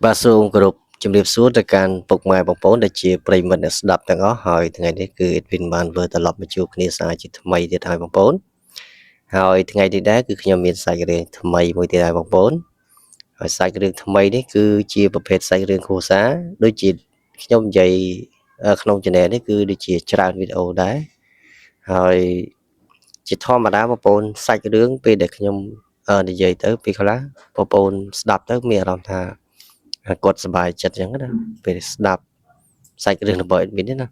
បាទសូមគោរពជំរាបសួរទៅកាន់ពុកម៉ែបងប្អូនដែលជាប្រិយមិត្តអ្នកស្ដាប់ទាំងអស់ហើយថ្ងៃនេះគឺ Edwin បានវិលត្រឡប់មកជួបគ្នាសាជាថ្មីទៀតហើយបងប្អូនហើយថ្ងៃនេះដែរគឺខ្ញុំមានសាច់រឿងថ្មីមួយទៀតហើយបងប្អូនហើយសាច់រឿងថ្មីនេះគឺជាប្រភេទសាច់រឿងគ្រួសារដូចជាខ្ញុំនិយាយក្នុង channel នេះគឺដូចជាច្រើនវីដេអូដែរហើយជាធម្មតាបងប្អូនសាច់រឿងពេលដែលខ្ញុំនិយាយទៅពេលខ្លះបងប្អូនស្ដាប់ទៅមានអារម្មណ៍ថាគាត់សប្បាយចិត្តអញ្ចឹងណាពេលស្ដាប់សាច់រឿងរបស់ admin នេះណា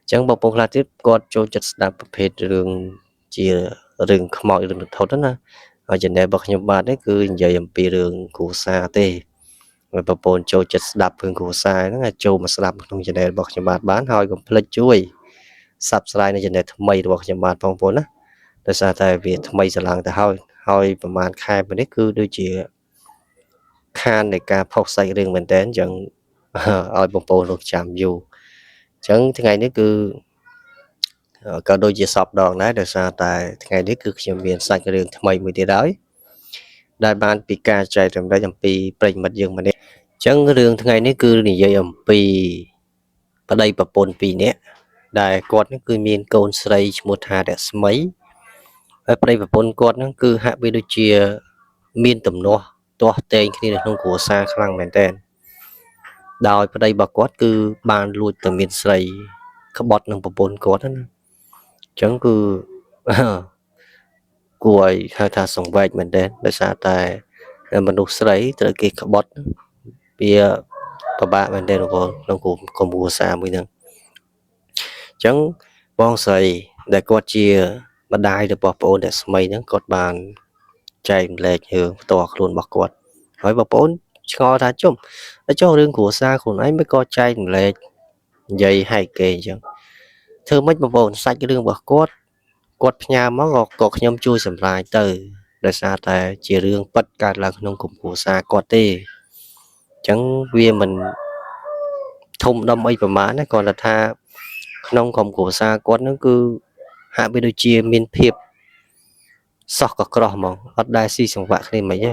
អញ្ចឹងបងប្អូនខ្លះទៀតគាត់ចូលចិត្តស្ដាប់ប្រភេទរឿងជារឿងខ្មោចរឿងរន្ធត់ណាហើយ channel របស់ខ្ញុំបាទនេះគឺនិយាយអំពីរឿងគ្រួសារទេហើយបងប្អូនចូលចិត្តស្ដាប់រឿងគ្រួសារហ្នឹងអាចចូលមកស្ដាប់ក្នុង channel របស់ខ្ញុំបាទបានហើយកុំភ្លេចជួយ Subscribe នៅ channel ថ្មីរបស់ខ្ញុំបាទបងប្អូនណាដោយសារតែវាថ្មីស្រឡាំងទៅហើយប្រហែលខែមុននេះគឺដូចជាខាននៃការផុសសាច់រឿងមែនតើអញ្ចឹងឲ្យបងប្អូនរងចាំយូរអញ្ចឹងថ្ងៃនេះគឺក៏ដូចជាសពដងដែរដោយសារតែថ្ងៃនេះគឺខ្ញុំមានសាច់រឿងថ្មីមួយទៀតហើយដែលបានពីការចែករំលែកអំពីប្រិយមិត្តយើងម្នាក់អញ្ចឹងរឿងថ្ងៃនេះគឺនិយាយអំពីប្តីប្រពន្ធ2នាក់ដែលគាត់នេះគឺមានកូនស្រីឈ្មោះថារស្មីហើយប្តីប្រពន្ធគាត់ហ្នឹងគឺហាក់បីដូចជាមានទំនាស់ទាស់ទែងគ្នានៅក្នុងគ្រួសារខ្លាំងមែនតើដោយប្តីរបស់គាត់គឺបានលួចទៅមានស្រីក្បត់នឹងប្រពន្ធគាត់ណាអញ្ចឹងគឺគួរឲ្យហៅថាសង្វេគមែនតើដោយសារតែមនុស្សស្រីត្រូវគេក្បត់វាពិបាកមែនតើបងក្នុងគ្រួសារមួយហ្នឹងអញ្ចឹងបងស្រីដែលគាត់ជាម្ដាយរបស់ប្អូនអ្នកស្មីហ្នឹងគាត់បានចែកម្លែករឿងផ្ទាល់ខ្លួនរបស់គាត់ហើយបងប្អូនឆ្ងល់ថាចុះរឿងគ្រួសារខ្លួនឯងមិនក៏ចែកម្លែកនិយាយហែកគេអញ្ចឹងធ្វើម៉េចបងប្អូនសាច់រឿងរបស់គាត់ផ្ញើមកក៏ខ្ញុំជួយសម្រាយទៅដោយសារតែជារឿងប៉ັດកើតឡើងក្នុងគ្រួសារគាត់ទេអញ្ចឹងវាមិនធំដុំអីប្រហែលណាគ្រាន់តែថាក្នុងក្រុមគ្រួសារគាត់ហ្នឹងគឺហាក់បីដូចជាមានភាពសោះក៏ក្រោះហ្មងអត់ដែលស៊ីសង្វាក់គ្នាមិនហី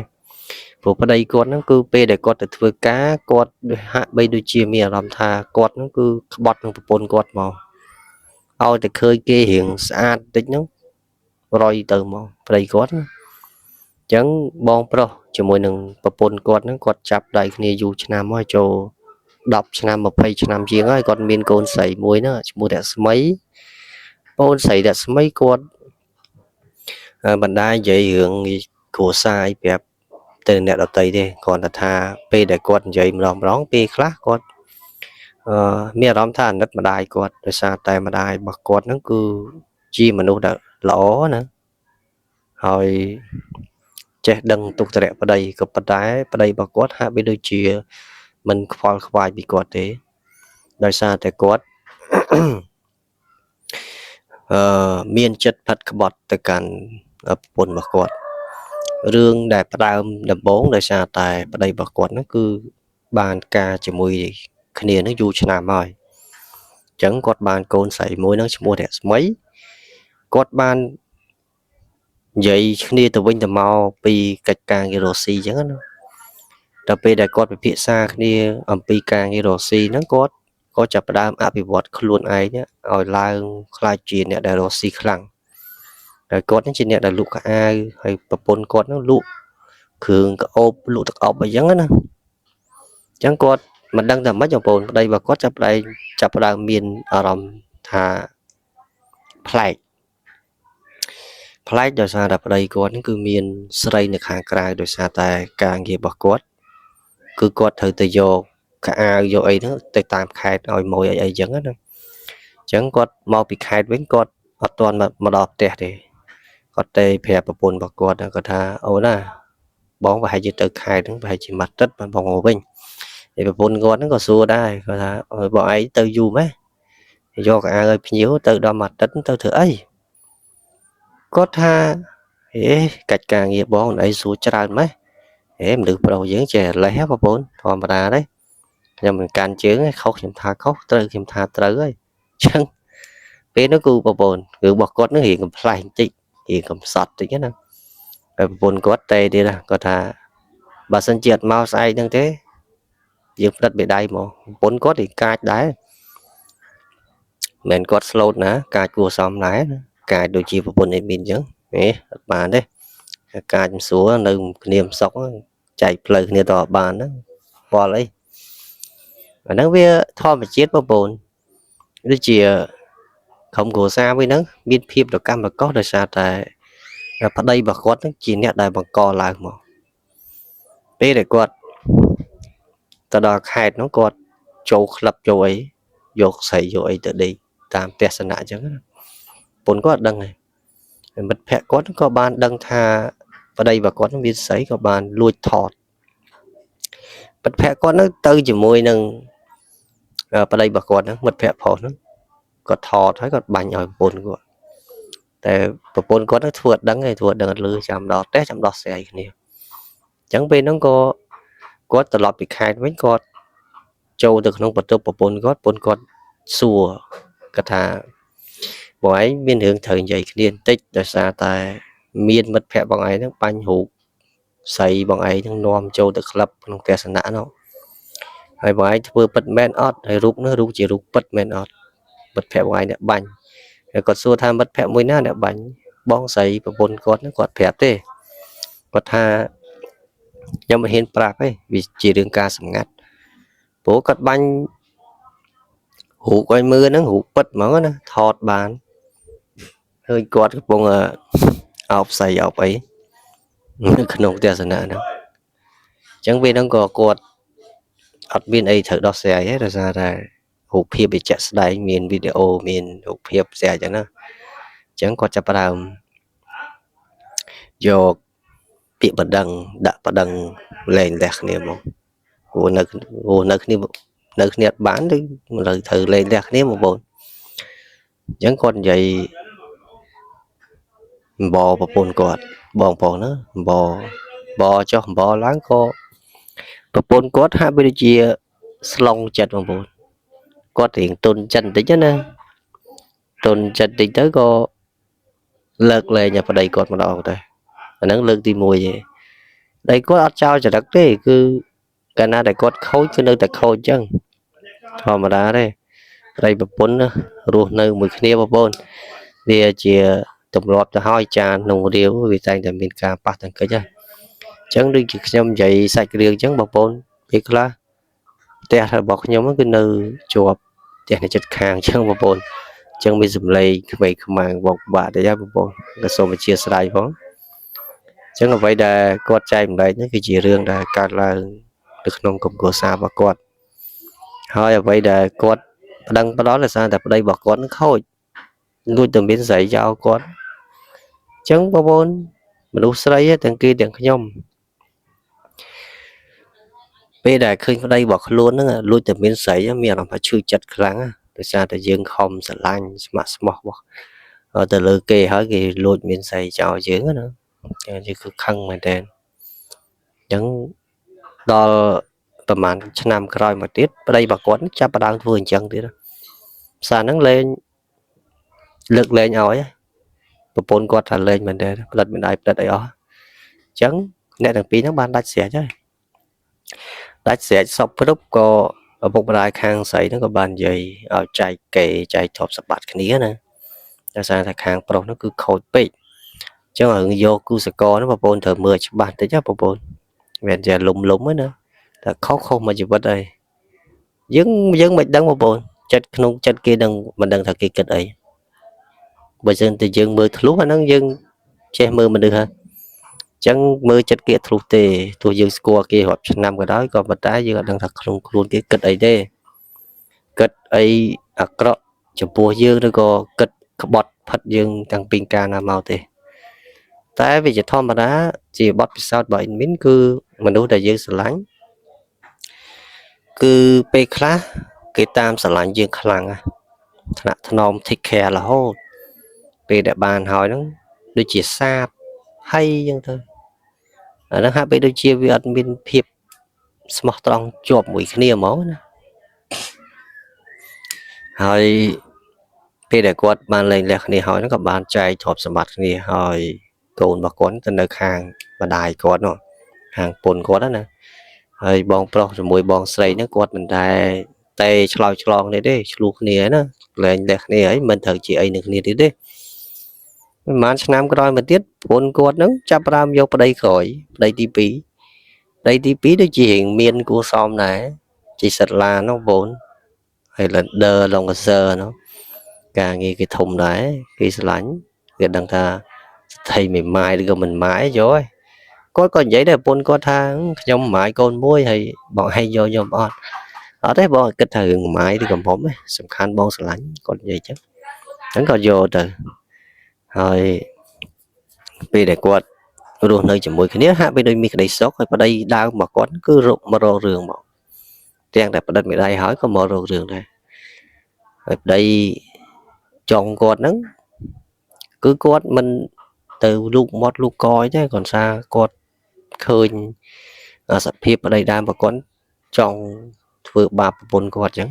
ព្រោះប្តីគាត់ហ្នឹងគឺពេលដែលគាត់ទៅធ្វើការគាត់ហាក់បីដូចជាមានអារម្មណ៍ថាគាត់ហ្នឹងគឺក្បត់នឹងប្រពន្ធគាត់មកឲ្យតែឃើញគេរៀងស្អាតតិចហ្នឹងរយទៅមកប្តីគាត់អញ្ចឹងបងប្រុសជាមួយនឹងប្រពន្ធគាត់ហ្នឹងគាត់ចាប់ដៃគ្នាយូរឆ្នាំហើយចូល10ឆ្នាំ20ឆ្នាំជាងហើយគាត់មានកូនស្រីមួយហ្នឹងឈ្មោះរស្មីកូនស្រីរស្មីគាត់បណ្ដានិយាយរឿងគ្រួសារឲ្យប្រាប់ទៅអ្នកដតីទេគ្រាន់តែថាពេលដែលគាត់និយាយម្ដងពេលខ្លះគាត់មានអារម្មណ៍ថាអាណិតម្ដាយគាត់ដោយសារតែម្ដាយរបស់គាត់ហ្នឹងគឺជាមនុស្សដែលល្អណាហើយចេះដឹងទុក្ខធរៈប្តីក៏ប៉ុន្តែប្តីរបស់គាត់ហាក់បីដូចជាមិនខ្វល់ខ្វាយពីគាត់ទេដោយសារតែគាត់មានចិត្តផិតក្បត់ទៅកាន់ប្រពន្ធរបស់គាត់រឿងដែលផ្ដើមដំបូងដោយសារតែប្តីរបស់គាត់ហ្នឹងគឺបានការជាមួយគ្នានឹងយូរឆ្នាំហើយអញ្ចឹងគាត់បានកូនស្រីមួយហ្នឹងឈ្មោះរស្មីគាត់បាននិយាយគ្នាទៅវិញទៅមកពីកិច្ចការងាររស់ស៊ីអញ្ចឹងណាដល់ពេលដែលគាត់ពិភាក្សាគ្នាអំពីការងាររស់ស៊ីហ្នឹងគាត់ក៏ចាប់ផ្ដើមអភិវឌ្ឍខ្លួនឯងឲ្យឡើងខ្លាចជាអ្នកដែលរស់ស៊ីខ្លាំងហើយគាត់នេះជាអ្នកដែលលក់ខោអាវហើយប្រពន្ធគាត់ហ្នឹងលក់គ្រឿងក្អូបលក់ទឹកអប់អីចឹងណាអញ្ចឹងគាត់មិនដឹងថាម៉េចបងប្អូនប្តីរបស់គាត់ចាប់ផ្ដើមមានអារម្មណ៍ថាប្លែកដោយសារតែប្តីគាត់ហ្នឹងគឺមានស្រីនៅខាងក្រៅដោយសារតែការងាររបស់គាត់គឺគាត់ត្រូវទៅយកខោអាវយកអីហ្នឹងទៅតាមខេត្តឲ្យម៉ួយអីចឹងណាអញ្ចឹងគាត់មកពីខេត្តវិញគាត់អត់ទាន់មកដល់ផ្ទះទេគាត់ទៅប្រាប់ប្រពន្ធរបស់គាត់គាត់ថាអូនណាបងប្រហែលជាទៅខេត្តហ្នឹងប្រហែលជាមួយអាទិត្យបានបងមកវិញហើយប្រពន្ធគាត់ហ្នឹងក៏សួរដែរគាត់ថាអើបងឯងទៅយូរម៉េចយកខោអាវឲ្យភ្ញៀវទៅដល់មួយអាទិត្យទៅធ្វើអីគាត់ថាហេកិច្ចការងារបងអីសួរច្រើនម៉េចមនុស្សប្រុសយើងចេះលេះហ៎បងប្អូនធម្មតាទេខ្ញុំមិនកាន់ជើងខុសខ្ញុំថាខុសត្រូវខ្ញុំថាត្រូវហើយអញ្ចឹងពេលនោះគឺបងប្អូនគឺរបស់គាត់នឹងរៀងកំ pl ែងបន្តិចរៀងកំសត់តិចណាហើយប្រពន្ធគាត់ទេទៀតគាត់ថាបើសិនជាអត់មកស្អែកហ្នឹងទេ dương đất bị đai mà bốn cốt thì cài đá mình cốt slow nè cài cua xóm lái cài đôi chi vào bốn này mình chứ nè bạn đấy cài xuống nơi niềm sọc chạy lời này tỏ bàn đó vào lấy và nó với thò mà chết vào bốn nó chỉ không có xa với nó biên phim được cam và có được xa tại ở đây bà quát nó chỉ nhẹ đại bằng co lại mà bây để quát ta đọc hai nó quát chỗ lập chỗ ấy dột xảy chỗ ấy từ đi tam pè sân nạ chứ bốn quát đăng này mất phe quát có ban đăng tha ở đây bà quát nó biên sấy có ban lui thọt mất phe quát nó tư chỉ môi nâng ở đây bà quát nó mất phe phò nó có thọt thấy có bánh ở bốn quát tại bốn quát nó thuột đắng này thuột đằng lư chạm đỏ té chạm đỏ xe này chẳng bên nó có tờ lọt bị khai với con châu từក្នុងបន្ទប់ប្រពន្ធគាត់សួរគាត់ថាបងឯងមានរឿងត្រូវនិយាយគ្នាបន្តិចដោយសារតែមានមិត្តភ័ក្តិបងឯងហ្នឹងបាញ់រូបស្រីបងឯងហ្នឹងនាំចូលទៅក្លឹបក្នុងទស្សនៈនោះហើយបងឯងធ្វើពិតមែនអត់ហើយរូបនោះរូបជារូបពិតមែនអត់មិត្តភ័ក្តិបងឯងអ្នកបាញ់ហើយគាត់សួរថាមិត្តភ័ក្តិមួយណាអ្នកបាញ់បងស្រីប្រពន្ធគាត់ហ្នឹងគាត់ប្រាប់ទេគាត់ថាខ្ញុំមិនហ៊ានប្រាប់ទេវាជារឿងការសម្ងាត់ព្រោះគាត់បាញ់រូបឲ្យមើលហ្នឹងរូបពិតហ្មងណាថតបានហើយគាត់កំពុងអោបស្រីអោបអីនៅក្នុងទស្សនៈហ្នឹងអញ្ចឹងពេលហ្នឹងក៏គាត់អត់មានអីត្រូវដោះស្រាយទេដោយសារតែរូបភាពវាជាក់ស្ដែងមានវីដេអូមានរូបភាពផ្សេងអញ្ចឹងណាអញ្ចឹងគាត់ចាប់ផ្ដើមយកពាក្យបណ្ដឹងដាក់បណ្ដឹងលែងលះគ្នាមកព្រោះនៅគ្នាបានឬមិនត្រូវលែងលះគ្នាបងប្អូនអញ្ចឹងគាត់និយាយបបប្រពន្ធគាត់បងប្អូនណាបចុះបឡើងក៏ប្រពន្ធគាត់ហាក់បីដូចជាស្លងចិត្តបងប្អូនគាត់រៀងទុនចិត្តបន្តិចណាទុនចិត្តបន្តិចទៅក៏លើកលែងប្តីគាត់ម្ដងទៅអាហ្នឹងលើកទី1ទេតែគាត់អត់ចោលចរិតទេគឺកាលណាដែលគាត់ខូចគឺនៅតែខូចអញ្ចឹងធម្មតាទេប្តីប្រពន្ធរស់នៅមួយគ្នាបងប្អូនវាជាទម្លាប់ទៅហើយចានក្នុងរាវវាតែងតែមានការប៉ះទង្គិចហ្នឹងអញ្ចឹងដូចជាខ្ញុំនិយាយសាច់រឿងអញ្ចឹងបងប្អូនពេលខ្លះផ្ទះរបស់ខ្ញុំគឺនៅជាប់ផ្ទះនៅជិតខាងអញ្ចឹងបងប្អូនអញ្ចឹងមានសម្លេងក្មេងខ្មាំងវងបាក់តិចហើយបងប្អូនក៏សូមអធិស្ឋានផងអញ្ចឹងអ្វីដែលគាត់ចែកម្លែកនេះគឺជារឿងដែលកើតឡើងនៅក្នុងក្រុមគ្រួសាររបស់គាត់ហើយអ្វីដែលគាត់ប្តឹងផ្ដល់ដោយសារតែប្តីរបស់គាត់នឹងខូចលួចតែមានស្រីចោលគាត់អញ្ចឹងបងប្អូនមនុស្សស្រីទាំងគេទាំងខ្ញុំពេលដែលឃើញប្តីរបស់ខ្លួនហ្នឹងលួចតែមានស្រីមានអារម្មណ៍ថាឈឺចិត្តខ្លាំងដោយសារតែយើងខំស្រឡាញ់ស្ម័គ្រស្មោះរបស់ទៅលើគេហើយគេលួចមានស្រីចោលយើងណាយើងគឺខឹងមែនតើអញ្ចឹងដល់ប្រហែលឆ្នាំក្រោយមកទៀតប្តីរបស់គាត់ចាប់ផ្ដើមធ្វើអញ្ចឹងទៀតសារហ្នឹងលេងលើកលែងឲ្យប្រពន្ធគាត់ថាលេងមែនតើផ្លិតមិនដៃផ្លិតអីអស់អញ្ចឹងអ្នកទាំងពីរហ្នឹងបានដាច់ស្រេចហើយដាច់ស្រេចសពគ្រប់ក៏ឪពុកម្ដាយខាងស្រីហ្នឹងក៏បាននិយាយឲ្យចែកកេរចែកទ្រព្យសម្បត្តិគ្នាណាដោយសារតែខាងប្រុសហ្នឹងគឺខូចពេកអញ្ចឹងរឿងយកគូសកលហ្នឹងបងប្អូនត្រូវមើលច្បាស់តិចណាបងប្អូនមិនចេះលុំហ្នឹងណាតែខុសមកជីវិតហើយយើងមិនដឹងបងប្អូនចិត្តក្នុងចិត្តគេនឹងមិនដឹងថាគេគិតអីបើមិនតែយើងមើលធ្លុះអាហ្នឹងយើងចេះមើលមនុស្សហើយអញ្ចឹងមើលចិត្តគេធ្លុះទេទោះយើងស្គាល់គេរាប់ឆ្នាំក៏ដោយក៏ប៉ុន្តែយើងអត់ដឹងថាក្នុងខ្លួនគេគិតអីទេគិតអីអាក្រក់ចំពោះយើងឬក៏គិតក្បត់ផិតយើងតាំងពីកាលណាមកទេតែវាជាធម្មតាជាបទពិសោធន៍របស់អ៊ីនមីនគឺមនុស្សដែលយើងស្រឡាញ់គឺពេលខ្លះគេតាមស្រឡាញ់យើងខ្លាំងថ្នាក់ថ្នម take care រហូតពេលដែលបានហើយហ្នឹងដូចជាសាបហើយអញ្ចឹងទៅអាហ្នឹងហាក់បីដូចជាវាអត់មានភាពស្មោះត្រង់ជាប់មួយគ្នាហ្មងណាហើយពេលដែលគាត់បានលែងលះគ្នាហើយហ្នឹងក៏បានចែកទ្រព្យសម្បត្តិគ្នាហើយកូនរបស់គាត់ទៅនៅខាងម្ដាយគាត់នោះខាងពុនគាត់ណា ហើយបងប្រុសជាមួយបងស្រីហ្នឹងគាត់មិនដែលតែឆ្លោយឆ្លងនេះទេឆ្លោះគ្នាណាលែងលះគ្នាហើយមិនត្រូវជាអីនឹងគ្នាទៀតទេប្រហែលឆ្នាំក្រោយមកទៀតប្រពន្ធគាត់ហ្នឹងចាប់ផ្ដើមយកប្តីក្រោយប្តីទី2ប្តីទី2ដូចជារៀងមានគួរសមដែរជាសិតឡានោះបងហើយ Lander Longer នោះការងារគេធំដែរគេឆ្លាញ់គេដឹងថាស្ថិមេម៉ាយឬក៏មិនម៉ាយយកហើយគាត់ក៏និយាយដែរប្រពន្ធគាត់ថាខ្ញុំម៉ាយកូនមួយហើយបងឲ្យយកខ្ញុំអត់ទេបងគិតថារឿងម៉ាយឬកំហុំទេសំខាន់បងឆ្លាញ់គាត់និយាយចឹងក៏យកទៅហើយពេលដែលគាត់រស់នៅជាមួយគ្នាហាក់បីដូចមានក្តីសុខហើយប្តីដើមរបស់គាត់គឺរកមករករឿងមកទាំងតែប្តិតមេដៃហើយក៏មករករឿងដែរហើយប្តីចង់គាត់ហ្នឹងគឺគាត់មិនទៅលូកមាត់លូកកយទេគាត់ថាគាត់ឃើញសភាពប្តីដើមរបស់គាត់ចង់ធ្វើបាបប្រពន្ធគាត់ចឹ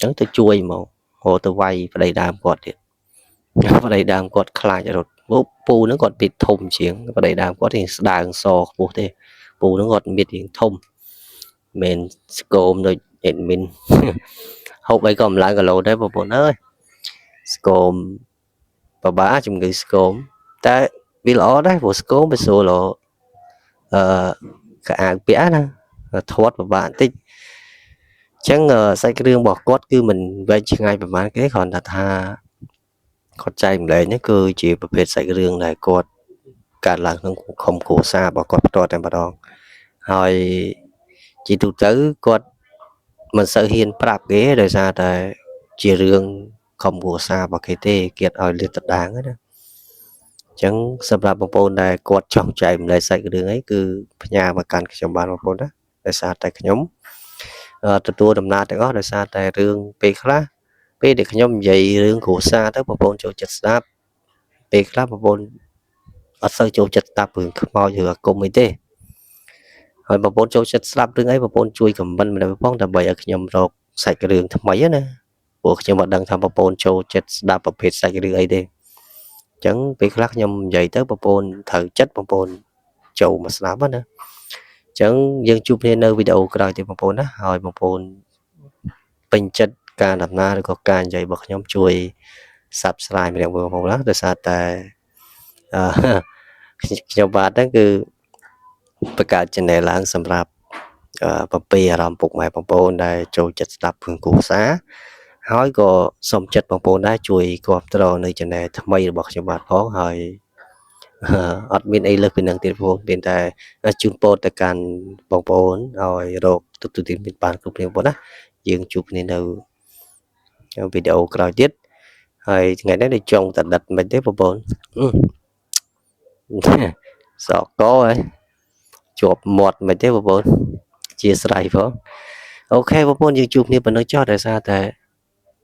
ងទៅជួយមករត់ទៅវាយប្តីដើមគាត់ទៀតប្តីដើមគាត់ខ្លាចរត់ពូហ្នឹងគាត់ពីធំជាងប្តីដើមគាត់រៀងស្ដើងសខ្ពស់ទេពូហ្នឹងគាត់មានរៀងធំមិនស្គមដូចអេដមីនហូបអីក៏មិនឡើងគីឡូដែរបងប្អូនអើយស្គមបបាជំងឺស្គមតែវាល្អដែរព្រោះស្គមវាស្រួលកអាវពាក់ណាធាត់បបាបន្តិចអញ្ចឹងសាច់គ្រឿងរបស់គាត់គឺមិនវែងឆ្ងាយប្រហែលគេគ្រាន់តែថាគាត់ចែកម្លែងនេះគឺជាប្រភេទសាច់គ្រឿងដែលគាត់កើតឡើងក្នុងក្រុមគ្រួសាររបស់គាត់ផ្ទាល់តែម្ដងហើយជាទូទៅគាត់មិនសូវហ៊ានប្រាប់គេដោយសារតែជារឿងក្រុមគ្រួសាររបស់គេទេគេឲ្យលាតត្រដាងណាអញ្ចឹងសម្រាប់បងប្អូនដែលគាត់ចង់ចែកម្លែកសាច់រឿងអីគឺផ្ញើមកកាន់ខ្ញុំបានបងប្អូនណាដោយសារតែខ្ញុំទទួលដំណើរទាំងអស់ដោយសារតែរឿងពេលខ្លះពេលដែលខ្ញុំនិយាយរឿងគ្រួសារទៅបងប្អូនចូលចិត្តស្ដាប់ពេលខ្លះបងប្អូនអត់សូវចូលចិត្តស្ដាប់រឿងខ្មោចឬអាគមអីទេហើយបងប្អូនចូលចិត្តស្ដាប់រឿងអីបងប្អូនជួយខមមិនម្ដងផងដើម្បីឲ្យខ្ញុំរកសាច់រឿងថ្មីណាព្រោះខ្ញុំអត់ដឹងថាបងប្អូនចូលចិត្តស្ដាប់ប្រភេទសាច់រឿងអីទេអញ្ចឹងពេលខ្លះខ្ញុំនិយាយទៅបងប្អូនត្រូវចិត្តបងប្អូនចូលមកស្ដាប់ណាអញ្ចឹងយើងជួបគ្នានៅវីដេអូក្រោយទៀតបងប្អូនណាហើយបងប្អូនពេញចិត្តការដំណើរឬក៏ការនិយាយរបស់ខ្ញុំជួយ Subscribe ម្ដងបងប្អូនណាដោយសារតែខ្ញុំបាទហ្នឹងគឺបង្កើត channel ឡើងសម្រាប់បំពេញអារម្មណ៍ពុកម៉ែបងប្អូនដែលចូលចិត្តស្ដាប់រឿងគ្រួសារហើយក៏សូមចិត្តបងប្អូនដែរជួយគាំទ្រនៅ channel ថ្មីរបស់ខ្ញុំបាទផងហើយអត់មានអីលើសពីនឹងទៀតបងមានតែជូនពរទៅកាន់បងប្អូនឲ្យរកទុកទូទានមានបានគ្រប់គ្នាបងប្អូនណាយើងជួបគ្នានៅវីដេអូក្រោយទៀតហើយថ្ងៃនេះដូចចង់តដិតមិនទេបងប្អូនសក់កហើយជាប់មាត់មិនទេបងប្អូនជាស្រ័យផងអូខេបងប្អូនយើងជួបគ្នាប៉ុណ្ណឹងចោះដោយសារតែ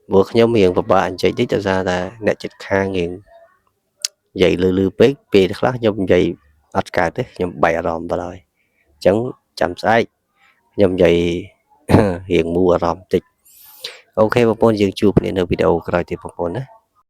ព្រោះខ្ញុំរៀងពិបាកនិយាយតិចដោយសារតែអ្នកចិត្តខាងរៀងនិយាយលឺពេកពេលខ្លះខ្ញុំនិយាយអត់កើតទេខ្ញុំបែកអារម្មណ៍បាត់ហើយអញ្ចឹងចាំស្អែកខ្ញុំនិយាយរៀងមូអារម្មណ៍តិចអូខេបងប្អូនយើងជួបគ្នានៅវីដេអូក្រោយទៀតបងប្អូនណា